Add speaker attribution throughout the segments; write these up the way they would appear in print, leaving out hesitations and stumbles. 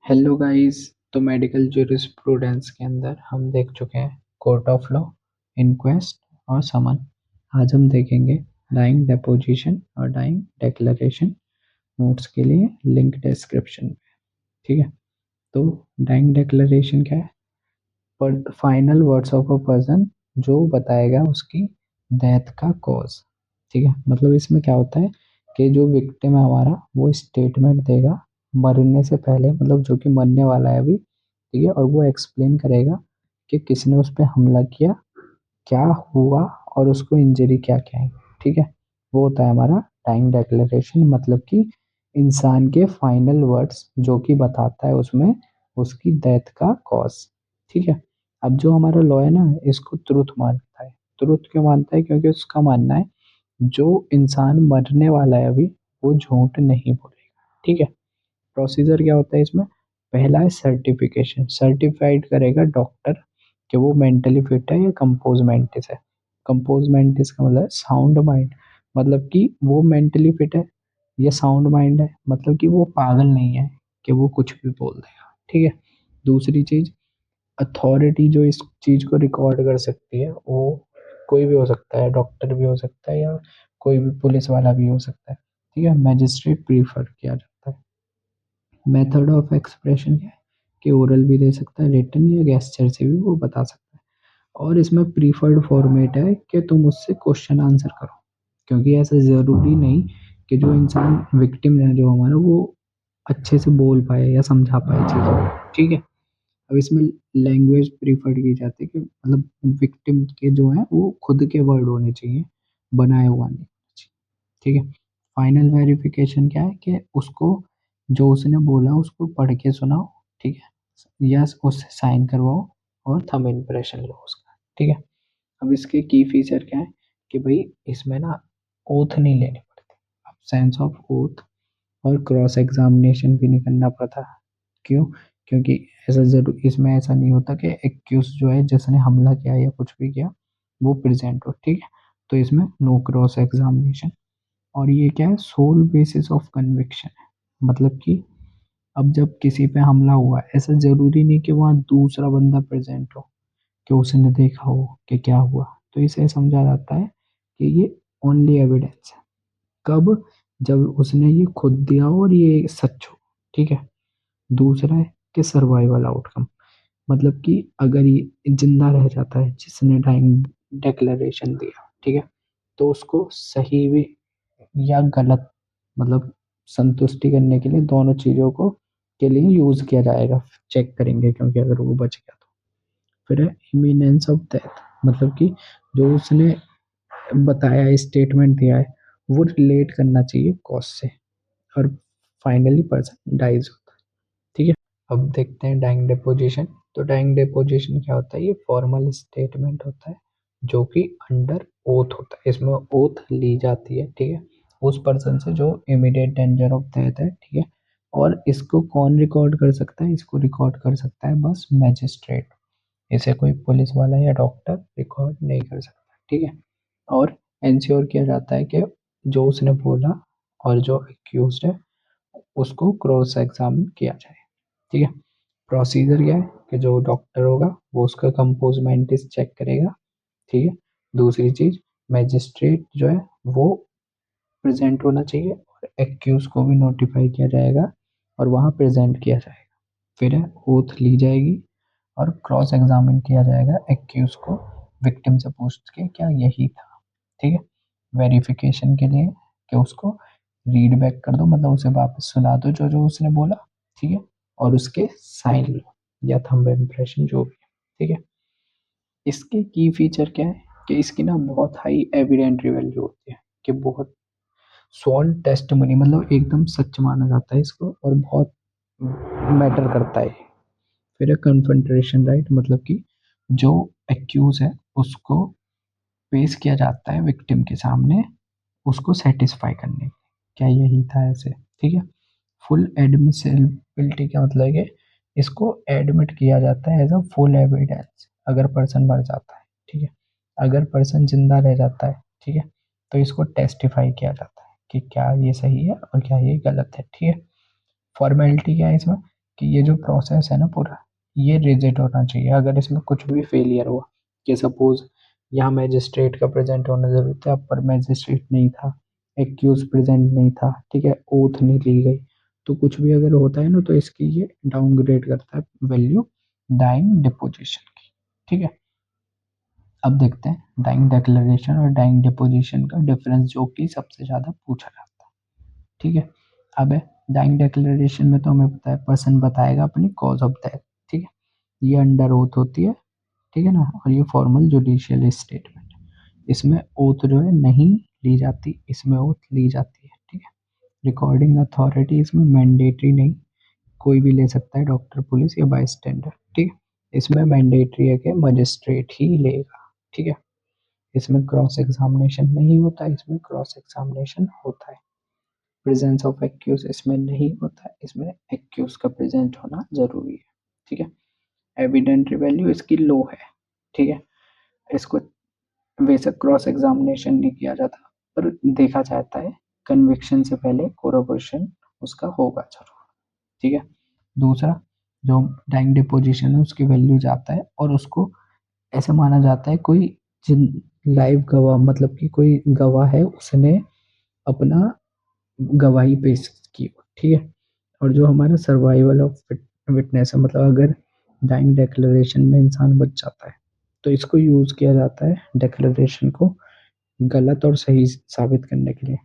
Speaker 1: Hello guys. तो medical jurisprudence के अंदर हम देख चुके हैं कोर्ट ऑफ लॉ, इंक्वेस्ट और समन। आज हम देखेंगे डाइंग डेपोजिशन और डाइंग डेक्लरेशन। नोट्स के लिए लिंक डिस्क्रिप्शन में। ठीक है। तो डाइंग डेक्लरेशन क्या है? पर final words of a person जो बताएगा उसकी डेथ का कॉज। ठीक है, मतलब इसमें क्या होता है कि जो विक्टिम है हमारा वो स्टेटमेंट देगा मरने से पहले, मतलब जो कि मरने वाला है अभी। ठीक है, और वो एक्सप्लेन करेगा कि किसने उस पर हमला किया, क्या हुआ और उसको इंजरी क्या क्या है। ठीक है, वो होता है हमारा टाइम डेक्लेरेशन, मतलब कि इंसान के फाइनल वर्ड्स जो कि बताता है उसमें उसकी डेथ का कॉज। ठीक है। अब जो हमारा लॉ है ना, इसको ट्रुथ मानता है। ट्रुथ क्यों मानता है? क्योंकि उसका मानना है जो इंसान मरने वाला है अभी वो झूठ नहीं बोलेगा। ठीक है। प्रोसीजर क्या होता है इसमें? पहला है सर्टिफिकेशन। सर्टिफाइड करेगा डॉक्टर कि वो मेंटली फिट है या कंपोज मेंटिस है। कंपोज मेंटिस का मतलब साउंड माइंड, मतलब कि वो मेंटली फिट है या साउंड माइंड है, मतलब कि वो पागल नहीं है कि वो कुछ भी बोल देगा। ठीक है। दूसरी चीज, अथॉरिटी जो इस चीज को रिकॉर्ड कर सकती है वो कोई भी हो सकता है, डॉक्टर भी हो सकता है या कोई भी पुलिस वाला भी हो सकता है। ठीक है, मैजिस्ट्रेट प्रीफर किया जाता है। मेथड ऑफ एक्सप्रेशन क्या है कि ओरल भी दे सकता है, रिटन या गेस्चर से भी वो बता सकता है। और इसमें प्रीफर्ड फॉर्मेट है कि तुम उससे क्वेश्चन आंसर करो, क्योंकि ऐसा ज़रूरी नहीं कि जो इंसान विक्टिम है जो हमारा वो अच्छे से बोल पाए या समझा पाए चीज़ों को। ठीक है। अब इसमें लैंग्वेज प्रीफर्ड की जाती है कि मतलब विक्टिम के जो है वो खुद के वर्ड होने चाहिए, बनाया हुआ नहीं होना चाहिए। ठीक है। फाइनल वेरिफिकेशन क्या है कि उसको जो उसने बोला उसको पढ़ के सुनाओ। ठीक है, या उससे साइन करवाओ और थंब इम्प्रेशन लो उसका। ठीक है। अब इसके की फीचर क्या है कि भाई इसमें ना ओथ नहीं लेनी पड़ती, अब्सेंस ऑफ ओथ, और क्रॉस एग्जामिनेशन भी नहीं करना पड़ता। क्यों? क्योंकि ऐसा जरूर इसमें ऐसा नहीं होता कि एक्यूज जो है जिसने हमला किया या कुछ भी किया वो प्रेजेंट हो। ठीक है। तो इसमें नो क्रॉस एग्जामिनेशन। और ये क्या है? सोल बेसिस ऑफ कन्विक्शन है, मतलब कि अब जब किसी पे हमला हुआ है ऐसा जरूरी नहीं कि वहाँ दूसरा बंदा प्रेजेंट हो कि उसने देखा हो कि क्या हुआ। तो इसे समझा जाता है कि ये ओनली एविडेंस है। कब? जब उसने ये खुद दिया हो और ये सच हो। ठीक है। दूसरा है कि सर्वाइवल आउटकम, मतलब कि अगर ये जिंदा रह जाता है जिसने टाइम डिक्लेरेशन दिया, ठीक है, तो उसको सही भी या गलत, मतलब संतुष्टि करने के लिए दोनों चीजों को के लिए यूज किया जाएगा। चेक करेंगे, क्योंकि अगर वो बच गया तो। फिर है इमिनेंस ऑफ डेथ, मतलब कि जो उसने बताया स्टेटमेंट दिया है वो रिलेट करना चाहिए कॉज से। और फाइनली पर्सन डाइज होता है। ठीक है। अब देखते हैं डाइंग डिपोजिशन। तो डाइंग डिपोजिशन क्या होता है? ये फॉर्मल स्टेटमेंट होता है जो कि अंडर ओथ होता है। इसमें ओथ ली जाती है, ठीक है, उस पर्सन से जो इमीडिएट डेंजर ऑफ डेथ है। ठीक है। और इसको कौन रिकॉर्ड कर सकता है? इसको रिकॉर्ड कर सकता है बस मैजिस्ट्रेट। इसे कोई पुलिस वाला या डॉक्टर रिकॉर्ड नहीं कर सकता। ठीक है। और इंश्योर किया जाता है कि जो उसने बोला और जो एक्यूज है उसको क्रॉस एग्जामिन किया जाए। ठीक है। प्रोसीजर क्या है कि जो डॉक्टर होगा वो उसका कंपोजमेंट चेक करेगा। ठीक है। दूसरी चीज, मैजिस्ट्रेट जो है वो प्रेजेंट होना चाहिए और एक्यूज को भी नोटिफाई किया जाएगा और वहाँ प्रेजेंट किया जाएगा। फिर है ओथ ली जाएगी और क्रॉस एग्जामिन किया जाएगा एक्यूज को, विक्टिम से पूछ के क्या यही था। ठीक है। वेरिफिकेशन के लिए कि उसको रीड बैक कर दो, मतलब उसे वापस सुना दो जो जो उसने बोला। ठीक है। और उसके साइन लो या थंब इम्प्रेशन जो भी है। ठीक है। इसके की फीचर क्या है कि इसकी ना बहुत हाई एविडेंटरी वैल्यू होती है, कि बहुत स्वॉन टेस्टमनी, मतलब एकदम सच माना जाता है इसको और बहुत मैटर करता है। फिर है कन्फंट्रेशन राइट, मतलब कि जो एक्यूज है उसको पेश किया जाता है विक्टिम के सामने उसको सेटिस्फाई करने के लिए, क्या यही था ऐसे। ठीक है। फुल एडमिसिबिलिटी का मतलब है कि इसको एडमिट किया जाता है एज अ फुल एविडेंस अगर पर्सन मर जाता है। ठीक है। अगर पर्सन जिंदा रह जाता है, ठीक है, तो इसको टेस्टिफाई किया जाता है कि क्या ये सही है और क्या ये गलत है। ठीक है। फॉर्मेलिटी क्या है इसमें कि ये जो प्रोसेस है ना पूरा, ये रिजिड होना चाहिए। अगर इसमें कुछ भी फेलियर हुआ, कि सपोज यहाँ मैजिस्ट्रेट का प्रेजेंट होना जरूरी था पर मैजिस्ट्रेट नहीं था, एक्यूज प्रेजेंट नहीं था, ठीक है, ओथ नहीं ली गई, तो कुछ भी अगर होता है ना तो इसकी ये डाउनग्रेड करता है वैल्यू डाइंग डिपोजिशन की। ठीक है, अब देखते हैं डाइंग डिक्लेरेशन और डाइंग डिपोजिशन का डिफरेंस, जो कि सबसे ज़्यादा पूछा जाता है। ठीक है, अब है डाइंग डिक्लेरेशन में तो हमें पता है पर्सन बताएगा अपनी कॉज ऑफ डेथ। ठीक है, ये अंडर ओथ होती है, ठीक है ना, और ये फॉर्मल जुडिशियल स्टेटमेंट। इसमें ओथ जो है नहीं ली जाती, इसमें ओथ ली जाती है। ठीक है, रिकॉर्डिंग अथॉरिटी इसमें मैंडेटरी नहीं, कोई भी ले सकता है, डॉक्टर, पुलिस या बाई स्टैंडर्ड। ठीक है, इसमें मैंडेटरी है कि मजिस्ट्रेट ही लेगा। ठीक है, इसमें क्रॉस एग्जामिनेशन नहीं होता, इसमें क्रॉस एग्जामिनेशन होता है। प्रेजेंस ऑफ एक्यूज इसमें नहीं होता है, इसमें एक्यूज का प्रेजेंट होना जरूरी है। ठीक है, एविडेंटरी वैल्यू इसकी लो है। ठीक है, इसको वैसे क्रॉस एग्जामिनेशन नहीं किया जाता, पर देखा जाता है कन्विक्शन से पहले कोरोबोरेशन उसका होगा जरूर। ठीक है, दूसरा जो टाइम डिपोजिशन है उसकी वैल्यू जाता है, और उसको ऐसा माना जाता है कोई जिन लाइव गवाह, मतलब कि कोई गवाह है उसने अपना गवाही पेश की हो। ठीक है, और जो हमारा सर्वाइवल ऑफ विटनेस है, मतलब अगर डाइंग डिक्लेरेशन में इंसान बच जाता है तो इसको यूज किया जाता है डिक्लेरेशन को गलत और सही साबित करने के लिए।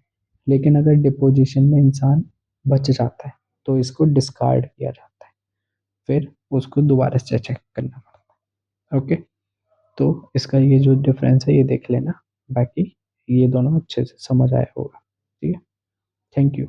Speaker 1: लेकिन अगर डिपोजिशन में इंसान बच जाता है तो इसको डिस्कार्ड किया जाता है, फिर उसको दोबारा से चेक करना पड़ता है। ओके, तो इसका ये जो डिफरेंस है ये देख लेना, बाकी ये दोनों अच्छे से समझ आया होगा। ठीक है, थैंक यू।